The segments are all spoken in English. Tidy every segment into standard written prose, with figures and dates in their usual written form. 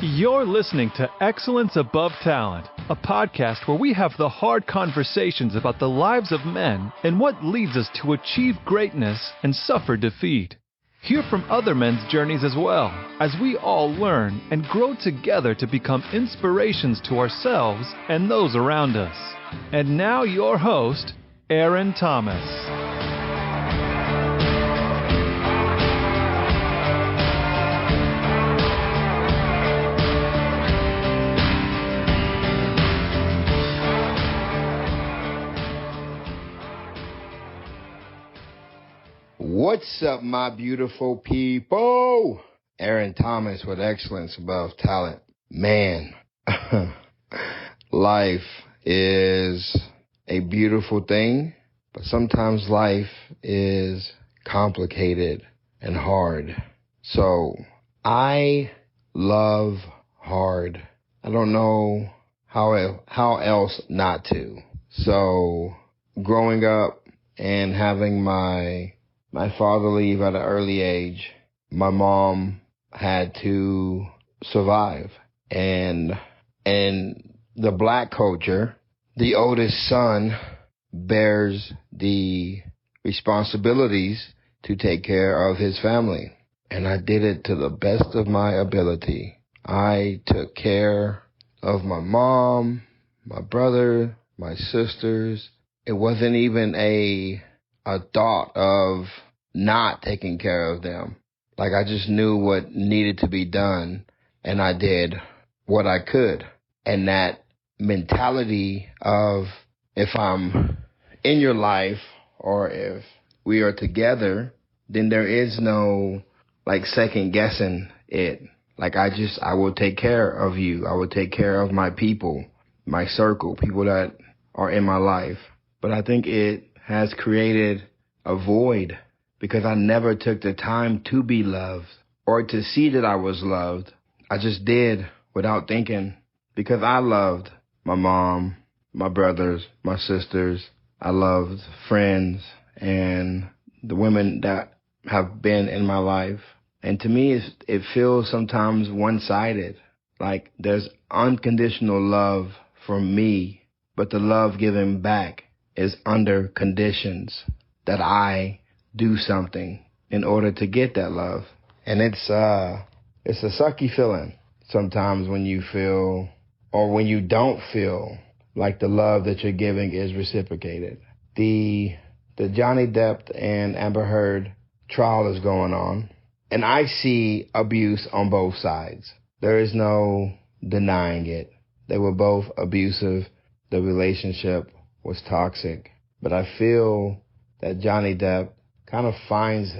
You're listening to Excellence Above Talent, a podcast where we have the hard conversations about the lives of men and what leads us to achieve greatness and suffer defeat. Hear from other men's journeys as well, as we all learn and grow together to become inspirations to ourselves and those around us. And now your host, Aaron Thomas. What's up, my beautiful people? Aaron Thomas with Excellence Above Talent. Man, life is a beautiful thing, but sometimes life is complicated and hard. So I love hard. I don't know how else not to. So growing up and having my father leave at an early age, my mom had to survive. And in the black culture, the oldest son bears the responsibilities to take care of his family. And I did it to the best of my ability. I took care of my mom, my brother, my sisters. It wasn't even a thought of not taking care of them. Like, I just knew what needed to be done, and I did what I could. And that mentality of, if I'm in your life or if we are together, then there is no second guessing it. I will take care of you. I will take care of my people, my circle, people that are in my life. But I think it has created a void because I never took the time to be loved or to see that I was loved. I just did without thinking because I loved my mom, my brothers, my sisters. I loved friends and the women that have been in my life. And to me, it feels sometimes one-sided. Like there's unconditional love from me, but the love given back is under conditions that I do something in order to get that love. And it's a sucky feeling sometimes when you feel or when you don't feel like the love that you're giving is reciprocated. The Johnny Depp and Amber Heard trial is going on, and I see abuse on both sides. There is no denying it. They were both abusive. The relationship was toxic. But I feel that Johnny Depp kind of finds,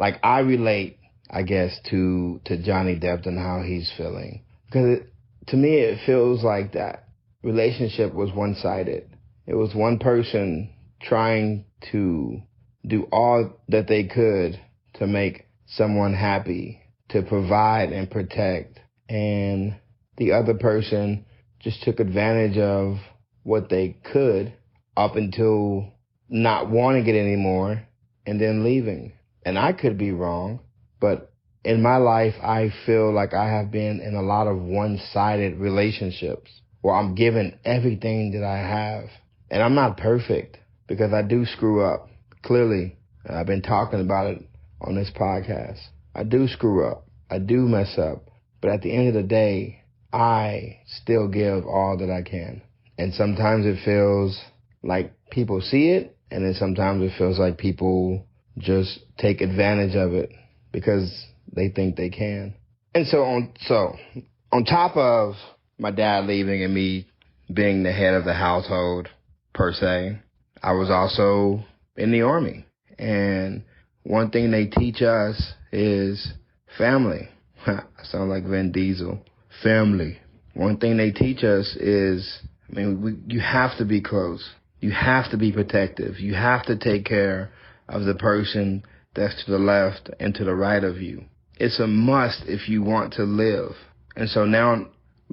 I relate, I guess, to Johnny Depp and how he's feeling. Because to me, it feels like that relationship was one-sided. It was one person trying to do all that they could to make someone happy, to provide and protect. And the other person just took advantage of what they could up until not wanting it anymore and then leaving. And I could be wrong, but in my life, I feel like I have been in a lot of one-sided relationships where I'm giving everything that I have. And I'm not perfect because I do screw up. Clearly, I've been talking about it on this podcast. I do screw up. I do mess up. But at the end of the day, I still give all that I can. And sometimes it feels like people see it, and then sometimes it feels like people just take advantage of it because they think they can. And so on top of my dad leaving and me being the head of the household, per se, I was also in the Army. And one thing they teach us is family. I sound like Vin Diesel. Family. One thing they teach us is, you have to be close. You have to be protective. You have to take care of the person that's to the left and to the right of you. It's a must if you want to live. And so now,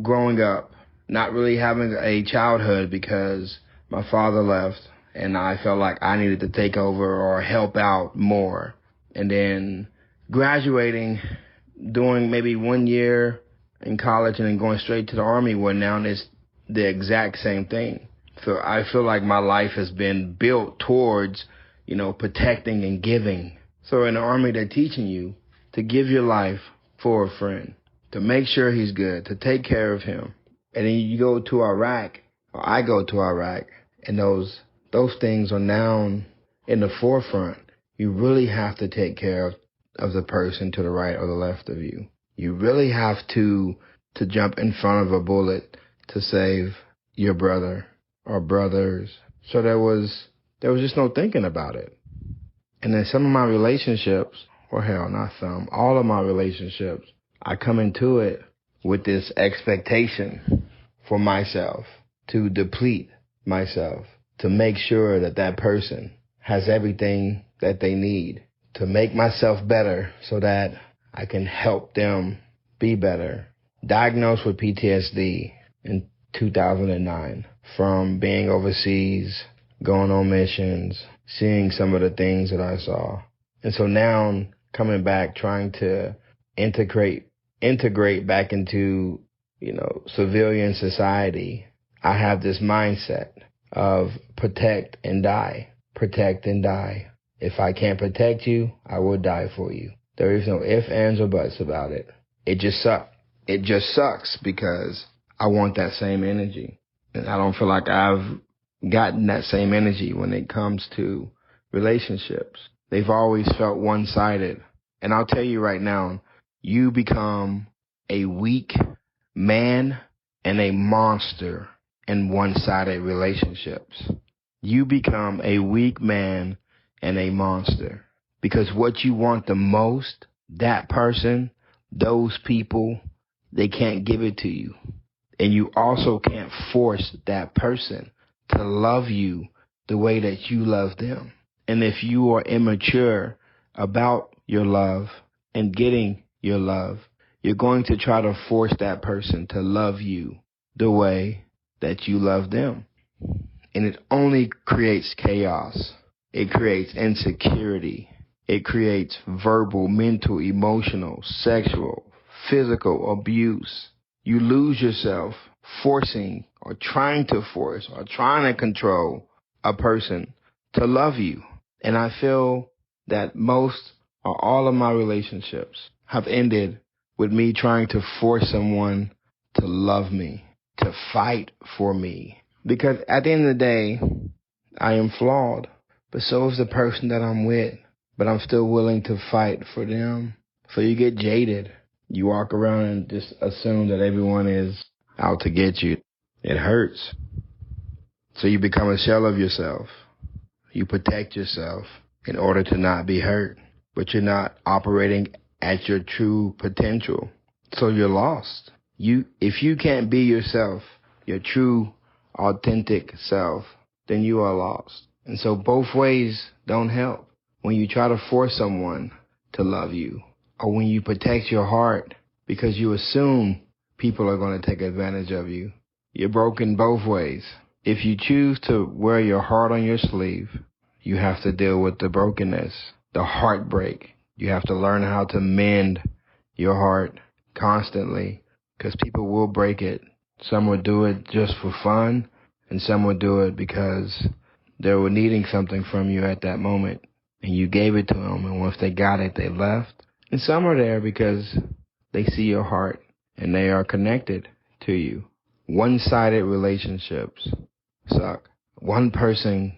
growing up, not really having a childhood because my father left and I felt like I needed to take over or help out more. And then graduating, doing maybe 1 year in college and then going straight to the Army, where now it's the exact same thing. So I feel like my life has been built towards, protecting and giving. So in the Army, they're teaching you to give your life for a friend, to make sure he's good, to take care of him. And then you go to Iraq, or I go to Iraq, and those things are now in the forefront. You really have to take care of the person to the right or the left of you. You really have to jump in front of a bullet to save your brother or brothers. So there was just no thinking about it. And then some of my relationships, or hell, not some, all of my relationships, I come into it with this expectation for myself to deplete myself, to make sure that person has everything that they need, to make myself better so that I can help them be better. Diagnosed with PTSD in 2009 from being overseas, going on missions, seeing some of the things that I saw. And so now I'm coming back, trying to integrate back into, civilian society. I have this mindset of protect and die, protect and die. If I can't protect you, I will die for you. There is no ifs, ands, or buts about it. It just sucks. It just sucks because I want that same energy. And I don't feel like I've gotten that same energy when it comes to relationships. They've always felt one-sided. And I'll tell you right now, you become a weak man and a monster in one-sided relationships. You become a weak man and a monster. Because what you want the most, that person, those people, they can't give it to you. And you also can't force that person to love you the way that you love them. And if you are immature about your love and getting your love, you're going to try to force that person to love you the way that you love them. And it only creates chaos. It creates insecurity. It creates verbal, mental, emotional, sexual, physical abuse. You lose yourself forcing or trying to force or trying to control a person to love you. And I feel that most or all of my relationships have ended with me trying to force someone to love me, to fight for me. Because at the end of the day, I am flawed, but so is the person that I'm with. But I'm still willing to fight for them. So you get jaded. You walk around and just assume that everyone is out to get you. It hurts. So you become a shell of yourself. You protect yourself in order to not be hurt. But you're not operating at your true potential. So you're lost. If you can't be yourself, your true, authentic self, then you are lost. And so both ways don't help. When you try to force someone to love you, or when you protect your heart because you assume people are going to take advantage of you, you're broken both ways. If you choose to wear your heart on your sleeve, you have to deal with the brokenness, the heartbreak. You have to learn how to mend your heart constantly because people will break it. Some will do it just for fun, and some will do it because they were needing something from you at that moment. And you gave it to them, and once they got it, they left. And some are there because they see your heart, and they are connected to you. One-sided relationships suck. One person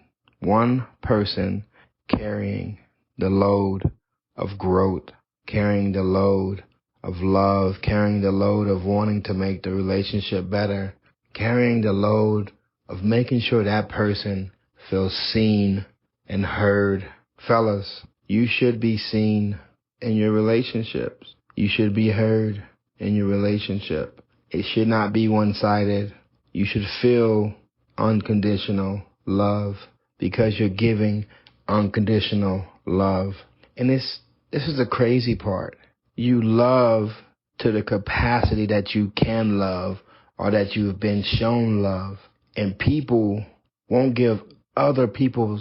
carrying the load of growth, carrying the load of love, carrying the load of wanting to make the relationship better, carrying the load of making sure that person feels seen and heard. Fellas, you should be seen in your relationships. You should be heard in your relationship. It should not be one-sided. You should feel unconditional love because you're giving unconditional love. And this is the crazy part. You love to the capacity that you can love or that you've been shown love. And people won't give other people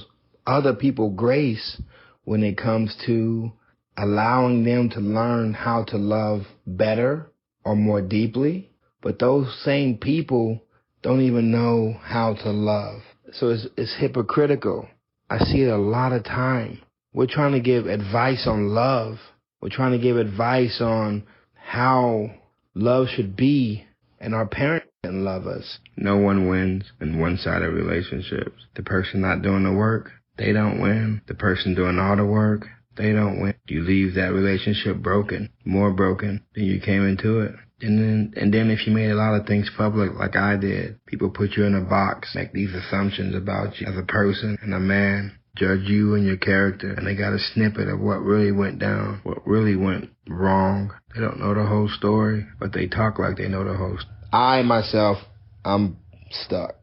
grace when it comes to allowing them to learn how to love better or more deeply, but those same people don't even know how to love. So it's hypocritical. I see it a lot of time. We're trying to give advice on love. We're trying to give advice on how love should be, and our parents didn't love us. No one wins in one-sided relationships. The person not doing the work, they don't win. The person doing all the work, they don't win. You leave that relationship broken, more broken than you came into it. And then if you made a lot of things public like I did, people put you in a box, make these assumptions about you as a person and a man, judge you and your character, and they got a snippet of what really went down, what really went wrong. They don't know the whole story, but they talk like they know the whole story. I, myself, I'm stuck.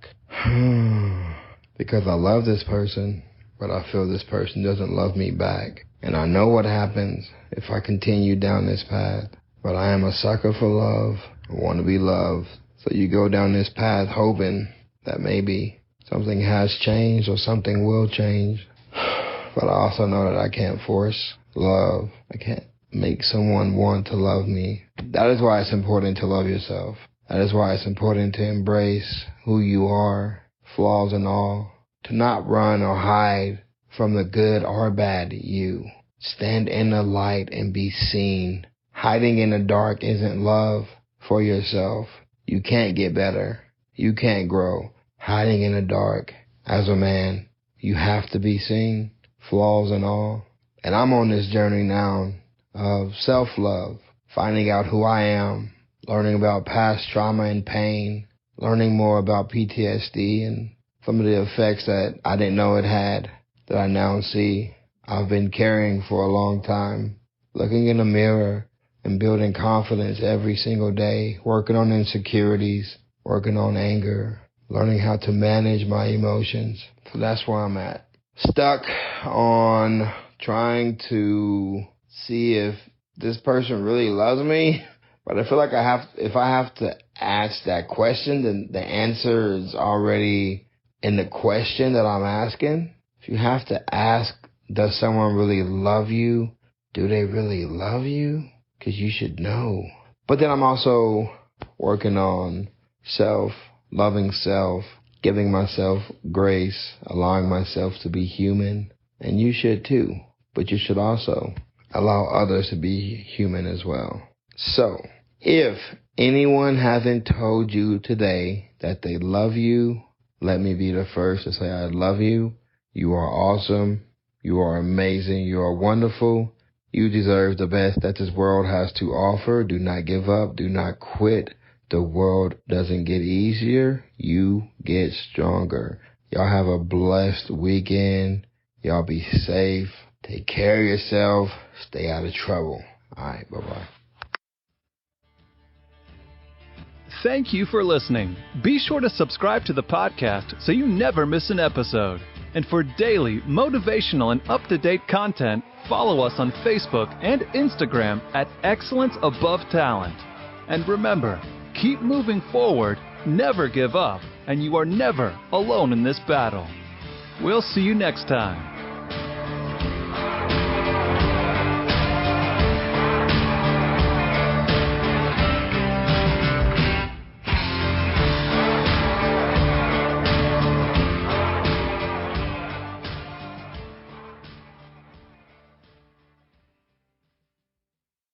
Because I love this person, but I feel this person doesn't love me back. And I know what happens if I continue down this path. But I am a sucker for love. I want to be loved. So you go down this path hoping that maybe something has changed or something will change. But I also know that I can't force love. I can't make someone want to love me. That is why it's important to love yourself. That is why it's important to embrace who you are, flaws and all. To not run or hide from the good or bad you. Stand in the light and be seen. Hiding in the dark isn't love for yourself. You can't get better. You can't grow. Hiding in the dark, as a man, you have to be seen, flaws and all. And I'm on this journey now of self-love, finding out who I am, learning about past trauma and pain, learning more about PTSD and some of the effects that I didn't know it had, that I now see I've been carrying for a long time. Looking in the mirror and building confidence every single day, working on insecurities, working on anger, learning how to manage my emotions. So that's where I'm at. Stuck on trying to see if this person really loves me. But I feel like if I have to ask that question, then the answer is already in the question that I'm asking. If you have to ask, does someone really love you? Do they really love you? Because you should know. But then I'm also working on loving self, giving myself grace, allowing myself to be human. And you should too. But you should also allow others to be human as well. So, if anyone hasn't told you today that they love you, let me be the first to say I love you. You are awesome. You are amazing. You are wonderful. You deserve the best that this world has to offer. Do not give up. Do not quit. The world doesn't get easier. You get stronger. Y'all have a blessed weekend. Y'all be safe. Take care of yourself. Stay out of trouble. All right. Bye-bye. Thank you for listening. Be sure to subscribe to the podcast so you never miss an episode. And for daily, motivational, and up-to-date content, follow us on Facebook and Instagram at Excellence Above Talent. And remember, keep moving forward, never give up, and you are never alone in this battle. We'll see you next time.